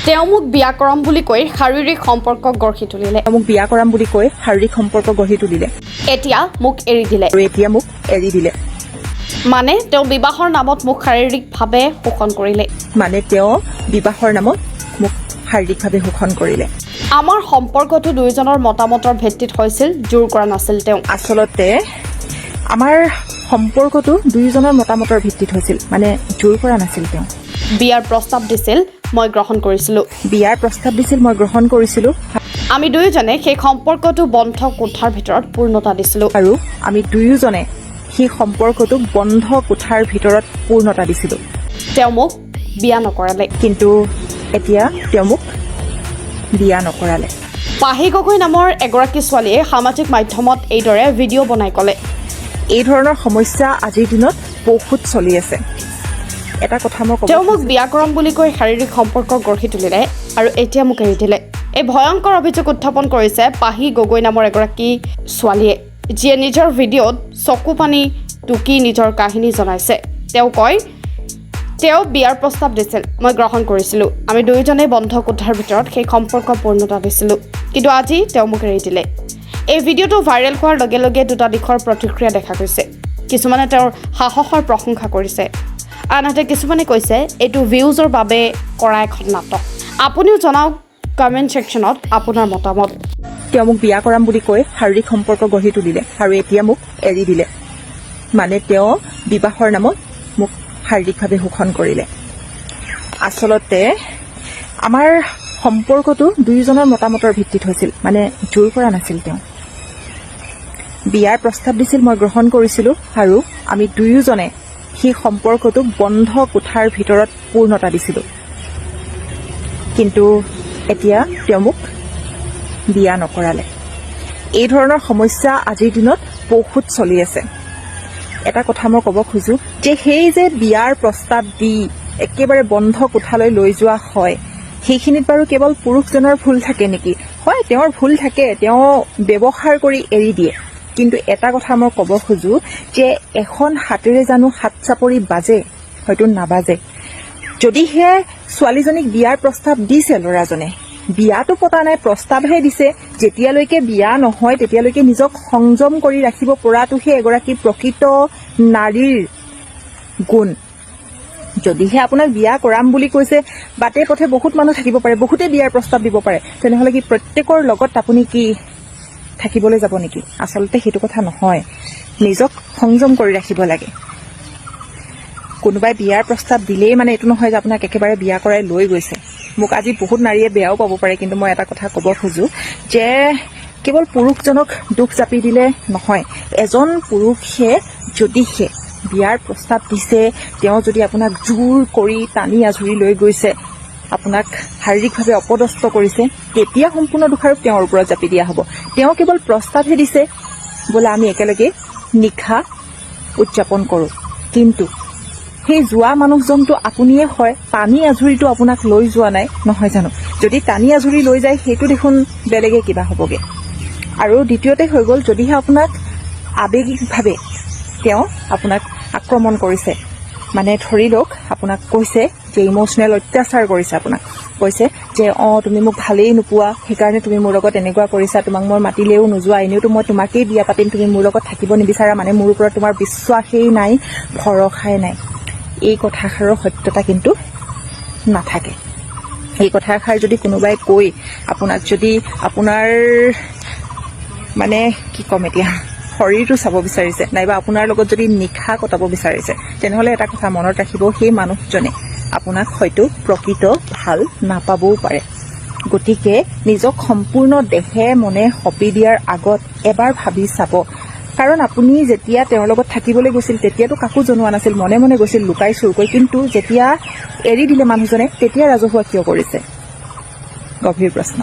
তেওঁ মোক বিয়া কৰাম বুলি কৈ শাৰীৰিক সম্পৰ্ক গঢ়ি তুলিলে। মোক বিয়া কৰাম বুলি কৈ শাৰীৰিক সম্পৰ্ক গঢ়ি তুলিলে। এতিয়া মোক এৰি দিলে। আৰু এতিয়া মোক এৰি দিলে। মানে তেওঁ বিবাহৰ নামত মোক শাৰীৰিকভাৱে শোষণ কৰিলে। মানে তেওঁ বিবাহৰ নামত মোক শাৰীৰিকভাৱে শোষণ কৰিলে। আমাৰ সম্পৰ্কটো দুয়োজনৰ মতামতৰ ভিত্তিত হৈছিল, জোৰ কৰা নাছিল তেওঁ। আচলতে আমাৰ সম্পৰ্কটো দুয়োজনৰ মতামতৰ ভিত্তিত হৈছিল, মানে জোৰ কৰা নাছিল তেওঁ। বিয়াৰ প্ৰস্তাৱ দিছিল, মই গ্ৰহণ কৰিছিলোঁ। বিয়াৰ প্ৰস্তাৱ দিছিল, মই গ্ৰহণ কৰিছিলোঁ। আমি দুয়োজনে সেই সম্পৰ্কটো বন্ধ কোঠাৰ ভিতৰত পূৰ্ণতা দিছিলোঁ। আৰু আমি দুয়োজনে সেই সম্পৰ্কটোক বন্ধ কোঠাৰ ভিতৰত পূৰ্ণতা দিছিলোঁ। তেওঁ মোক বিয়া নকৰালে। কিন্তু এতিয়া তেওঁ মোক বিয়া নকৰালে। পাহি গগৈ নামৰ এগৰাকী ছোৱালীয়ে সামাজিক মাধ্যমত এইদৰে ভিডিঅ' বনাই ক'লে, এই ধৰণৰ সমস্যা আজিৰ দিনত বহুত চলি আছে। এটা কথা মই ক'ব, তেওঁ মোক বিয়া কৰাম বুলি কৈ শাৰীৰিক সম্পৰ্ক গঢ়ি তুলিলে আৰু এতিয়া মোক এৰি দিলে। এই ভয়ংকৰ অভিযোগ উত্থাপন কৰিছে পাহি গগৈ নামৰ এগৰাকী ছোৱালীয়ে, যিয়ে নিজৰ ভিডিঅ'ত চকু পানী টুকি নিজৰ কাহিনী জনাইছে। তেওঁ কয়, তেওঁ বিয়াৰ প্ৰস্তাৱ দিছিল, মই গ্ৰহণ কৰিছিলোঁ। আমি দুয়োজনেই বন্ধ কোঠাৰ ভিতৰত সেই সম্পৰ্ক পূৰ্ণতা দিছিলোঁ। কিন্তু আজি তেওঁ মোক এৰি দিলে। এই ভিডিঅ'টো ভাইৰেল হোৱাৰ লগে লগে দুটা দিশৰ প্ৰতিক্ৰিয়া দেখা গৈছে। কিছুমানে তেওঁৰ সাহসৰ প্ৰশংসা কৰিছে, আনহাতে কিছুমানে কৈছে এইটো ভিউজৰ বাবে কৰা এখন নাটক। আপুনিও জনাওক কমেণ্ট ছেকশ্যনত আপোনাৰ মতামত। তেওঁ মোক বিয়া কৰাম বুলি কৈ শাৰীৰিক সম্পৰ্ক গঢ়ি তুলিলে আৰু এতিয়া মোক এৰি দিলে। মানে তেওঁ বিবাহৰ নামত মোক শাৰীৰিকভাৱে শোষণ কৰিলে। আচলতে আমাৰ সম্পৰ্কটো দুয়োজনৰ মতামতৰ ভিত্তিত হৈছিল, মানে জোৰ কৰা নাছিল তেওঁ। বিয়াৰ প্ৰস্তাৱ দিছিল, মই গ্ৰহণ কৰিছিলোঁ আৰু আমি দুয়োজনে সেই সম্পৰ্কটোক বন্ধ কোঠাৰ ভিতৰত পূৰ্ণতা দিছিলোঁ। কিন্তু এতিয়া তেওঁ মোক বিয়া নকৰালে। এই ধৰণৰ সমস্যা আজিৰ দিনত বহুত চলি আছে। এটা কথা মই ক'ব খোজো যে সেই যে বিয়াৰ প্ৰস্তাৱ দি একেবাৰে বন্ধ কোঠালৈ লৈ যোৱা হয়, সেইখিনিত বাৰু কেৱল পুৰুষজনৰ ভুল থাকে নেকি? হয়, তেওঁৰ ভুল থাকে, তেওঁ ব্যৱহাৰ কৰি এৰি দিয়ে। কিন্তু এটা কথা মই ক'ব খোজো যে এখন হাতেৰে জানো হাত চাপৰি বাজে? হয়তো নাবাজে। যদিহে ছোৱালীজনীক বিয়াৰ প্ৰস্তাৱ দিছে, ল'ৰাজনে বিয়াটো পতা নাই, প্ৰস্তাৱহে দিছে, যেতিয়ালৈকে বিয়া নহয় তেতিয়ালৈকে নিজক সংযম কৰি ৰাখিব পৰাটোহে এগৰাকী প্ৰকৃত নাৰীৰ গুণ। যদিহে আপোনাক বিয়া কৰাম বুলি কৈছে, বাটে পথে বহুত মানুহ থাকিব পাৰে, বহুতে বিয়াৰ প্ৰস্তাৱ দিব পাৰে, তেনেহ'লে কি প্ৰত্যেকৰ লগত আপুনি কি থাকিবলৈ যাব নেকি? আচলতে সেইটো কথা নহয়। নিজক সংযম কৰি ৰাখিব লাগে। কোনোবাই বিয়াৰ প্ৰস্তাৱ দিলেই মানে এইটো নহয় যে আপোনাক একেবাৰে বিয়া কৰাই লৈ গৈছে। মোক আজি বহুত নাৰীয়ে বেয়াও পাব পাৰে, কিন্তু মই এটা কথা ক'ব খোজো যে কেৱল পুৰুষজনক দুখ জাপি দিলে নহয়। এজন পুৰুষে যদিহে বিয়াৰ প্ৰস্তাৱ দিছে, তেওঁ যদি আপোনাক জোৰ কৰি টানি আজুৰি লৈ গৈছে, আপোনাক শাৰীৰিকভাৱে অপদস্থ কৰিছে, তেতিয়া সম্পূৰ্ণ দোষাৰোপ তেওঁৰ ওপৰত জাপি দিয়া হ'ব। তেওঁ কেৱল প্ৰস্তাৱহে দিছে, বোলে আমি একেলগে নিশা উদযাপন কৰোঁ। কিন্তু সেই যোৱা মানুহজনটো আপুনিয়ে হয়, টানি আজুৰিটো আপোনাক লৈ যোৱা নাই, নহয় জানো? যদি টানি আজুৰি লৈ যায়, সেইটো দেখোন বেলেগে কিবা হ'বগে। আৰু দ্বিতীয়তে হৈ গ'ল, যদিহে আপোনাক আৱেগিকভাৱে তেওঁ আপোনাক আক্ৰমণ কৰিছে, মানে ধৰি লওক আপোনাক কৈছে যে ইম'চনেল অত্যাচাৰ কৰিছে, আপোনাক কৈছে যে তুমি মোক ভালেই নোপোৱা, সেইকাৰণে তুমি মোৰ লগত এনেকুৱা কৰিছা, তোমাক মই মাতিলেও নোযোৱা, এনেওতো মই তোমাকেই বিয়া পাতিম, তুমি মোৰ লগত থাকিব নিবিচাৰা, মানে মোৰ ওপৰত তোমাৰ বিশ্বাসেই নাই, ভৰসাই নাই। এই কথাষাৰৰ সত্যতা কিন্তু নাথাকে। এই কথাষাৰ যদি কোনোবাই কৈ আপোনাক যদি আপোনাৰ মানে কি ক'ম এতিয়া, শৰীৰটো চাব বিচাৰিছে, নাইবা আপোনাৰ লগত যদি নিশা কটাব বিচাৰিছে, তেনেহ'লে এটা কথা মনত ৰাখিব, সেই মানুহজনে আপোনাক হয়তো প্ৰকৃত ভাল নাপাবও পাৰে। গতিকে নিজক সম্পূৰ্ণ দেহে মনে সঁপি দিয়াৰ আগত এবাৰ ভাবি চাব। কাৰণ আপুনি যেতিয়া তেওঁৰ লগত থাকিবলৈ গৈছিল, তেতিয়াতো কাকো জনোৱা নাছিল, মনে মনে গৈছিল, লুকাই চুৰকৈ। কিন্তু যেতিয়া এৰি দিলে মানুহজনে, তেতিয়া ৰাজহুৱা কিয় কৰিছে? গভীৰ প্ৰশ্ন।